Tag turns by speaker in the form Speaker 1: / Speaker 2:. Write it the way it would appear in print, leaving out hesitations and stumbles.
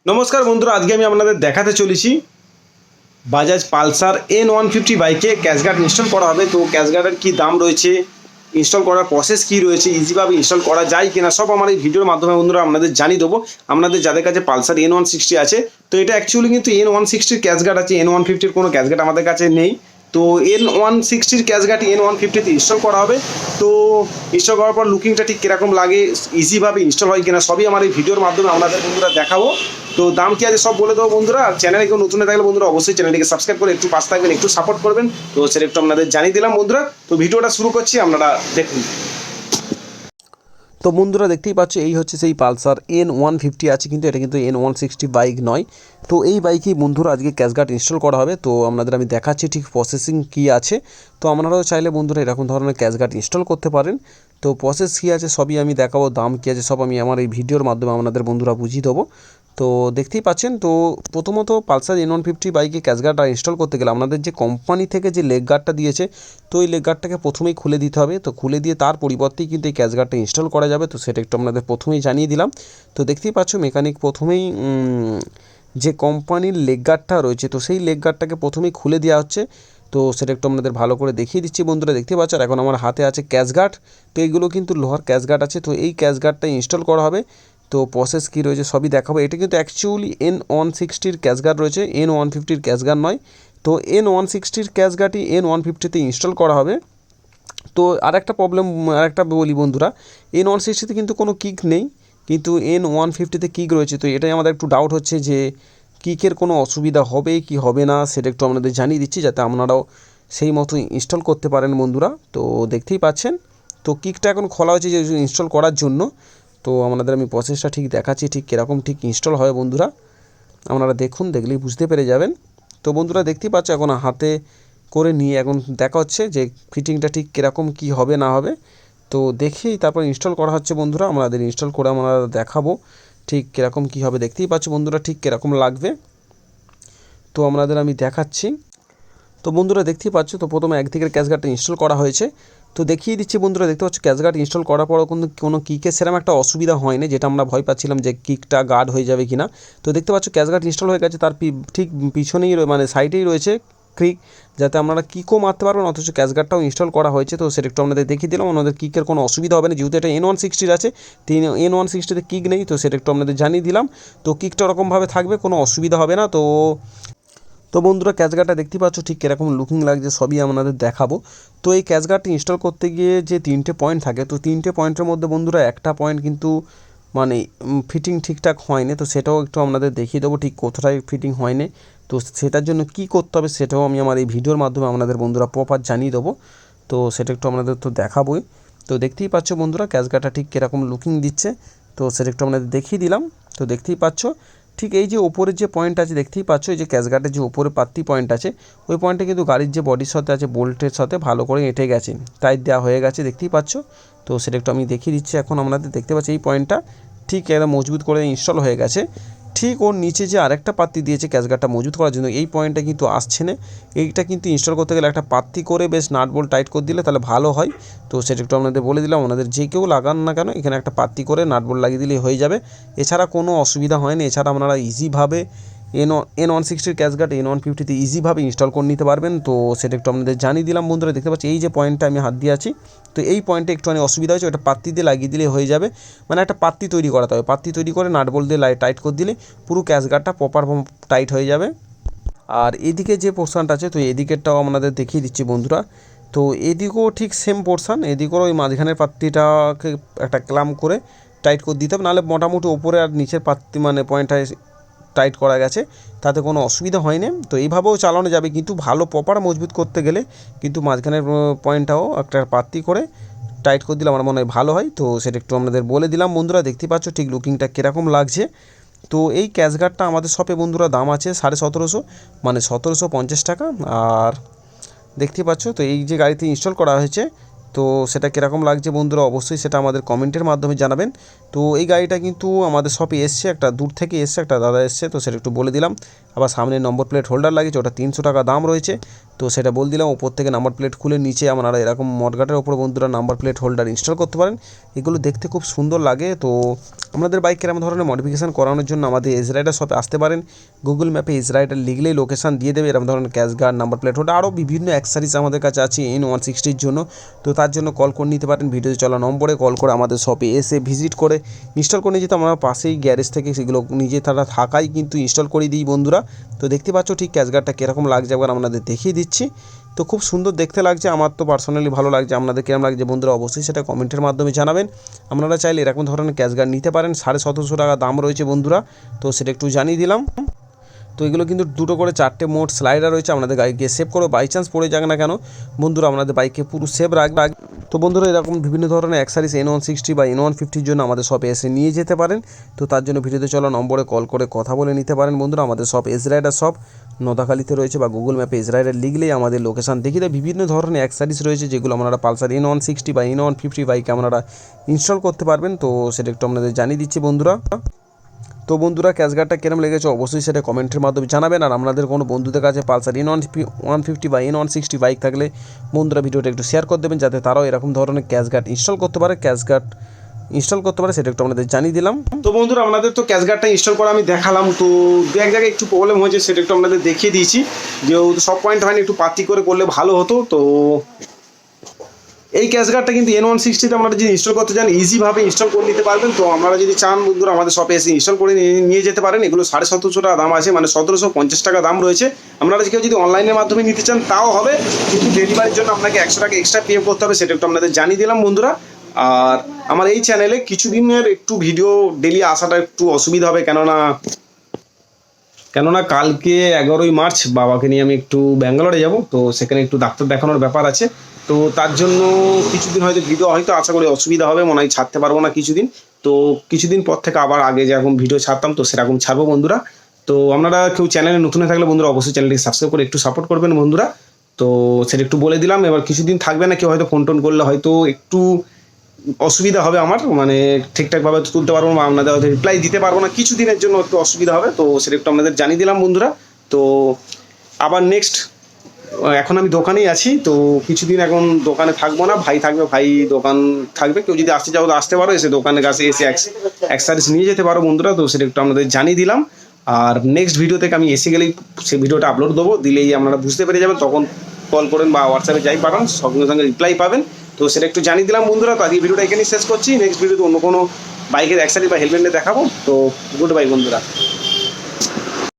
Speaker 1: নমস্কার বন্ধুরা, আজকে আমি আপনাদের দেখাতে চলেছি বাজাজ পালসার N150 বাইকে ক্যাশগার্ড ইনস্টল করা হবে। তো ক্যাশগার্ডের কী দাম রয়েছে, ইনস্টল করার প্রসেস কী রয়েছে, ইজিভাবে ইনস্টল করা যায় কিনা সব আমার এই ভিডিওর মাধ্যমে বন্ধুরা আপনাদের জানিয়ে দেবো। আপনাদের যাদের কাছে পালসার N160 আছে, তো এটা অ্যাকচুয়ালি কিন্তু N160 ক্যাশগার্ড আছে, N150 কোনো ক্যাশগার্ড আমাদের কাছে নেই। তো N160 ক্যাশগার্ড N150 ইনস্টল করা হবে। তো ইনস্টল করার পর লুকিংটা ঠিক কীরকম লাগে, ইজিভাবে ইনস্টল হয় কিনা সবই আমার এই ভিডিওর মাধ্যমে আপনাদের বন্ধুরা দেখাবো। তো দাম কি আছে সব বলে দেবো বন্ধুরা। আর চ্যানেলে কেউ নতুন থাকলে বন্ধুরা অবশ্যই চ্যানেলটিকে সাবস্ক্রাইব করে একটু পাশে থাকবেন, একটু সাপোর্ট করবেন। তো সেটা একটু আপনাদের জানিয়ে দিলাম বন্ধুরা। তো ভিডিওটা শুরু করছি, আপনারা দেখুন।
Speaker 2: তো বন্ধুরা দেখতেই পাচ্ছ, এই হচ্ছে সেই পালসার N150 আছে, কিন্তু এটা কিন্তু N160 বাইক নয়। তো এই বাইকেই বন্ধুরা আজকে ক্যাশগার্ড ইনস্টল করা হবে। তো আপনাদের আমি দেখাচ্ছি ঠিক প্রসেসিং কী আছে। তো আপনারাও চাইলে বন্ধুরা এরকম ধরনের ক্যাশগার্ড ইনস্টল করতে পারেন। তো প্রসেস কী আছে সবই আমি দেখাবো, দাম কী আছে সব আমি আমার এই ভিডিওর মাধ্যমে আপনাদের বন্ধুরা বুঝিয়ে দেবো। তো দেখতেই পাচ্ছেন, তো প্রথমত পালসার N150 বাইকে ক্যাশগার্ডটা ইনস্টল করতে গেলে আপনাদের যে কোম্পানি থেকে যে লেগ গার্ডটা দিয়েছে, তো এই লেগ গার্ডটাকে প্রথমেই খুলে দিতে হবে। তো খুলে দিয়ে তার পরিবর্তেই কিন্তু এই ক্যাশগার্ডটা ইনস্টল করা যাবে। তো সেটা একটু আপনাদের প্রথমেই জানিয়ে দিলাম। তো দেখতেই পাচ্ছ মেকানিক প্রথমেই যে কোম্পানির লেগ গার্ডটা রয়েছে, তো সেই লেগ গার্ডটাকে প্রথমেই খুলে দেওয়া হচ্ছে। তো সেটা একটু আপনাদের ভালো করে দেখিয়ে দিচ্ছি বন্ধুরা। দেখতে পাচ্ছ আর এখন আমার হাতে আছে ক্যাশগার্ড। তো এইগুলো কিন্তু লোহার ক্যাশগার্ড আছে। তো এই ক্যাশগার্ডটা ইনস্টল করা হবে। তো প্রসেস কী রয়েছে সবই দেখাবো। এটা কিন্তু অ্যাকচুয়ালি N160 ক্যাশগার্ড রয়েছে, N150 ক্যাশগার্ড নয়। তো N160 ক্যাশগার্ডই N150তে ইনস্টল করা হবে। তো আরেকটা প্রবলেম আরেকটা বলি বন্ধুরা, N160তে কিন্তু কোনো কিক নেই, কিন্তু N150তে কিক রয়েছে। তো এটাই আমাদের একটু ডাউট হচ্ছে যে কিকের কোনো অসুবিধা হবে কি হবে না, সেটা একটু আপনাদের জানিয়ে দিচ্ছি যাতে আপনারাও সেই মতো ইনস্টল করতে পারেন বন্ধুরা। তো দেখতেই পাচ্ছেন, তো কিকটা এখন খোলা হয়েছে যে ইনস্টল করার জন্য। তো আপনাদের আমি প্রসেসটা ঠিক দেখাচ্ছি ঠিক কীরকম ঠিক ইনস্টল হয় বন্ধুরা, আপনারা দেখুন, দেখলেই বুঝতে পেরে যাবেন। তো বন্ধুরা দেখতেই পাচ্ছ এখন হাতে করে নিয়ে এখন দেখা হচ্ছে যে ফিটিংটা ঠিক কীরকম কী হবে না হবে। তো দেখেই তারপর ইনস্টল করা হচ্ছে বন্ধুরা। আমাদের ইনস্টল করে আমরা দেখাবো ঠিক কীরকম কী হবে। দেখতেই পাচ্ছ বন্ধুরা ঠিক কীরকম লাগবে, তো আপনাদের আমি দেখাচ্ছি। তো বন্ধুরা দেখতেই পাচ্ছ, তো প্রথমে একদিকের ক্যাশগার্ডটা ইনস্টল করা হয়েছে। তো দেখিয়ে দিচ্ছি বন্ধুরা, দেখতে পাচ্ছ ক্যাশগার্ড ইনস্টল করার পরও কিন্তু কোনো কিকের সেরকম একটা অসুবিধা হয়নি, যেটা আমরা ভয় পাচ্ছিলাম যে কিকটা গার্ড হয়ে যাবে কিনা। তো দেখতে পাচ্ছ ক্যাশগার্ড ইনস্টল হয়ে গেছে, তার ঠিক পিছনেই মানে সাইডেই রয়েছে ক্রিক, যাতে আপনারা কিকও মারতে পারবেন, অথচ ক্যাশগার্ডটাও ইনস্টল করা হয়েছে। তো সেটা একটু আপনাদের দেখিয়ে দিলাম। আমাদের কিকের কোনো অসুবিধা হবে না, যেহেতু এটা N160 আছে, N160তে কিক নেই। তো সেটা একটু আপনাদের জানিয়ে দিলাম। তো কিকটা ওরকমভাবে থাকবে, কোনো অসুবিধা হবে না। তো বন্ধুরা ক্যাশগার্ডটা দেখতে পাচ্ছ ঠিক কীরকম লুকিং লাগছে সবই আপনাদের দেখাবো। তো এই ক্যাশগার্ডটি ইনস্টল করতে গিয়ে যে 3টে পয়েন্ট থাকে, তো 3টে পয়েন্টের মধ্যে বন্ধুরা একটা পয়েন্ট কিন্তু মানে ফিটিং ঠিকঠাক হয়নি। তো সেটাও একটু আপনাদের দেখিয়ে দেবো ঠিক কোথায় ফিটিং হয়নি। তো সেটার জন্য কী করতে হবে সেটাও আমি আমার এই ভিডিওর মাধ্যমে আপনাদের বন্ধুরা প্রপার জানিয়ে দেবো। তো সেটা একটু আপনাদের তো দেখাবোই। তো দেখতেই পাচ্ছ বন্ধুরা ক্যাশগার্ডটা ঠিক কীরকম লুকিং দিচ্ছে। তো সেটা একটু আপনাদের দেখিয়ে দিলাম। তো দেখতেই পাচ্ছ ঠিক এই যে ওপরের যে পয়েন্ট আছে, দেখতেই পাচ্ছ এই যে ক্যাশগার্ডের যে ওপরে পাত্তি পয়েন্ট আছে, ওই পয়েন্টটা কিন্তু গাড়ির যে বডির সাথে আছে বোল্টের সাথে ভালো করে এঁটে গেছে, টাইট দেওয়া হয়ে গেছে, দেখতেই পাচ্ছ। তো সেটা একটু আমি দেখিয়ে দিচ্ছি এখন আপনাদের। দেখতে পাচ্ছি এই পয়েন্টটা ঠিক একদম মজবুত করে ইনস্টল হয়ে গেছে। ঠিক ওর নিচে যে আরেকটা পাত্তি দিয়েছে ক্যাশগার্ডটা মজবুত করার জন্য, এই পয়েন্টটা কিন্তু আসছে না। এইটা কিন্তু ইনস্টল করতে গেলে একটা পাত্তি করে বেশ নাট বোল্ট টাইট করে দিলে তাহলে ভালো হয়। তো সেটা একটু আপনাদের বলে দিলাম, আপনাদের যে কেউ লাগান না কেন এখানে একটা পাত্তি করে নাট বোল্ট লাগিয়ে দিলেই হয়ে যাবে। এছাড়া কোনো অসুবিধা হয় না। এছাড়া আপনারা ইজিভাবে N160 ক্যাশগার্ড N150তে ইজিভাবে ইনস্টল করে নিতে পারবেন। তো সেটা একটু আপনাদের জানিয়ে দিলাম বন্ধুরা। দেখতে পাচ্ছি এই যে পয়েন্টটা আমি হাত দিয়ে আছি, তো এই পয়েন্টে একটুখানি অসুবিধা হয়েছে, ওটা পাত্তি দিয়ে লাগিয়ে দিলে হয়ে যাবে। মানে একটা পাত্তি তৈরি করাতে হবে, পাত্তি তৈরি করে নাট বোল্ট দিয়ে টাইট করে দিলে পুরো ক্যাশগার্ডটা প্রপার টাইট হয়ে যাবে। আর এদিকে যে পোর্শনটা আছে, তো এদিকেরটাও আপনাদের দেখিয়ে দিচ্ছি বন্ধুরা। তো এদিকেও ঠিক সেম পোর্শন, এদিকেও ওই মাঝখানের পাত্তিটাকে একটা ক্লাম করে টাইট করে দিতে হবে, নাহলে মোটামুটি ওপরে আর নিচের পাত্তি মানে পয়েন্টটায় টাইট করা গেছে, তাতে কোনো অসুবিধা হয়নি। তো এইভাবেও চালানো যাবে, কিন্তু ভালো প্রপার মজবুত করতে গেলে কিন্তু মাঝখানের পয়েন্টটাও একটা পাত্তি করে টাইট করে দিলে আমার মনে হয় ভালো হয়। তো সেটা একটু আপনাদের বলে দিলাম বন্ধুরা। দেখতে পাচ্ছ ঠিক লুকিংটা কীরকম লাগছে। তো এই ক্যাশগার্ডটা আমাদের শপে বন্ধুরা দাম আছে 1750, মানে 1750 টাকা। আর দেখতে পাচ্ছ তো এই যে গাড়িতে ইনস্টল করা হয়েছে, তো সেটা কীরকম লাগছে বন্ধুরা অবশ্যই সেটা আমাদের কমেন্টের মাধ্যমে জানাবেন। তো এই গাড়িটা কিন্তু আমাদের শপে এসছে, একটা দূর থেকে এসছে, একটা দাদা এসছে, তো সেটা একটু বলে দিলাম। আবার সামনে নম্বর প্লেট হোল্ডার লাগিয়েছে, ওটা 300 টাকা দাম রয়েছে। তো সেটা বল দিলাম। ওপর থেকে নাম্বার প্লেট খুলে নিচে আপনারা এরকম মডগার্ডের ওপর বন্ধুরা নাম্বার প্লেট হোল্ডার ইনস্টল করতে পারেন। এগুলো দেখতে খুব সুন্দর লাগে। তো আপনাদের বাইকের এমন ধরনের মডিফিকেশান করানোর জন্য আমাদের এজ রাইডার শপে আসতে পারেন। গুগল ম্যাপে এজ রাইডার লিখলেই লোকেশান দিয়ে দেবে। এরকম ধরনের cash guard, number plate holder, আরও বিভিন্ন অ্যাক্সেসরিজ আমাদের কাছে আছে N160 জন্য। তো তার জন্য কল করে নিতে পারেন, ভিডিওতে চলা নম্বরে কল করে আমাদের শপে এসে ভিজিট করে ইনস্টল করে নিয়ে যেতে। আমরা পাশেই গ্যারেজ থেকে সেগুলো নিজে তারা থাকাই কিন্তু ইনস্টল করে দিই বন্ধুরা। তো দেখতে পাচ্ছ ঠিক ক্যাশ গার্ডটা কীরকম লাগছে একবার আপনাদের দেখিয়ে দিচ্ছি। তো খুব সুন্দর দেখতে লাগছে, আমার তো পার্সোনালি ভালো লাগছে। আপনাদের কেমন লাগছে বন্ধুরা অবশ্যই সেটা কমেন্টের মাধ্যমে জানাবেন। আপনারা চাইলে এরকম ধরনের ক্যাশ গার্ড নিতে পারেন, 1750 টাকা দাম রয়েছে বন্ধুরা। তো সেটা একটু জানিয়ে দিলাম। তো এগুলো কিন্তু দুটো করে 4টে মোট স্লাইডার রয়েছে। আপনাদের গাড়িকে সেভ করে বাই চান্স পড়ে যাক না কেন বন্ধুরা, আপনাদের বাইকে পুরো সেভ রাখবে। তো বন্ধুরা এরকম বিভিন্ন ধরনের অ্যাক্সেসরিজ N160 বা N150 জন্য আমাদের শপে এসে নিয়ে যেতে পারেন। তো তার জন্য ভিডিওতে চলা নম্বরে কল করে কথা বলে নিতে পারেন বন্ধুরা। আমাদের শপ এজ রাইডার শপ নোদাখালীতে রয়েছে, বা গুগল ম্যাপে এজ রাইডার লিখলেই আমাদের লোকেশান দেখিয়ে দেয়। বিভিন্ন ধরনের অ্যাক্সেসরিজ রয়েছে যেগুলো আপনারা পালসার N160 বা N150 বাইকে আপনারা ইনস্টল করতে পারবেন। তো সেটা একটু আপনাদের জানিয়ে দিচ্ছি বন্ধুরা। তো বন্ধুরা ক্যাশ গার্ডটা কেরম লেগেছে অবশ্যই সেটা কমেন্টের মাধ্যমে জানাবেন। আর আপনাদের কোনো বন্ধুদের কাছে পালসার N150 বা N160 বাইক থাকলে বন্ধুরা ভিডিওটা একটু শেয়ার করে দেবেন, যাতে তারাও এরকম ধরনের ক্যাশ গার্ড ইনস্টল করতে পারে। সেটা একটু আপনাদের জানিয়ে দিলাম।
Speaker 1: তো বন্ধুরা আপনাদের তো ক্যাশ গার্ডটা ইনস্টল করা আমি দেখালাম। তো দু এক জায়গায় একটু প্রবলেম হয়েছে, সেটা একটু আপনাদের দেখিয়ে দিয়েছি। যেহেতু সব পয়েন্ট হয়নি, একটু পার্টি করে করলে ভালো হতো। তো এই ক্যাশ গার্ডটা কিন্তু N160 আপনারা যদি ইনস্টল করতে চান ইজিভাবে ইনস্টল করে নিতে পারবেন। তো আপনারা যদি চান বন্ধুরা আমাদের শপে এসে ইনস্টল করে নিয়ে যেতে পারেন। এগুলো 1750 টাকা দাম আছে, মানে 1750 টাকা দাম রয়েছে। আপনারা কেউ যদি অনলাইনের মাধ্যমে নিতে চান তাও হবে, কিন্তু ডেলিভারির জন্য আপনাকে 100 টাকা এক্সট্রা পে করতে হবে। সেটা একটু আপনাদের জানিয়ে দিলাম বন্ধুরা। আর আমার এই চ্যানেলে কিছুদিনের একটু ভিডিও ডেলি আসাটা একটু অসুবিধা হবে, কেননা কালকে 11ই মার্চ বাবাকে নিয়ে আমি একটু ব্যাঙ্গালোরে যাব। তো সেখানে একটু ডাক্তার দেখানোর ব্যাপার আছে। তো তার জন্য কিছুদিন হয়তো ভিডিও আশা করি অসুবিধা হবে, মনে হয় ছাড়তে পারবো না কিছুদিন। তো কিছুদিন পর থেকে আবার আগে যেরকম ভিডিও ছাড়তাম তো সেরকম ছাড়বো বন্ধুরা। তো আপনারা কেউ চ্যানেলে নতুন হয়ে থাকলে বন্ধুরা অবশ্যই চ্যানেলটিকে সাবস্ক্রাইব করে একটু সাপোর্ট করবেন বন্ধুরা। তো সেটা একটু বলে দিলাম। এবার কিছুদিন থাকবে না, কেউ হয়তো ফোন টোন করলে হয়তো একটু অসুবিধা হবে আমার, মানে ঠিকঠাকভাবে তুলতে পারবো না, আপনাদের হয়তো রিপ্লাই দিতে পারবো না, কিছুদিনের জন্য একটু অসুবিধা হবে। তো সেটা একটু আপনাদের জানিয়ে দিলাম বন্ধুরা। তো আবার নেক্সট, এখন আমি দোকানেই আছি। তো কিছুদিন এখন দোকানে থাকবো না, ভাই থাকবে, ভাই দোকান থাকবে। কেউ যদি আসতে চাও তো আসতে পারো, এসে দোকানের কাছে এসে অ্যাক্সেসরিজ নিয়ে যেতে পারো বন্ধুরা। তো সেটা একটু আপনাদের জানিয়ে দিলাম। আর নেক্সট ভিডিও থেকে আমি এসে গেলেই সেই ভিডিওটা আপলোড দেবো, দিলেই আপনারা বুঝতে পেরে যাবেন। তখন কল করেন বা হোয়াটসঅ্যাপে যাই পাঠান, সঙ্গে সঙ্গে রিপ্লাই পাবেন। তো সেটা একটু জানিয়ে দিলাম বন্ধুরা। তো আজকে ভিডিওটা এখানেই শেষ করছি। নেক্সট ভিডিওতে অন্য কোনো বাইকের অ্যাক্সেসরিজ বা হেলমেট দেখাবো। তো গুড বাই বন্ধুরা।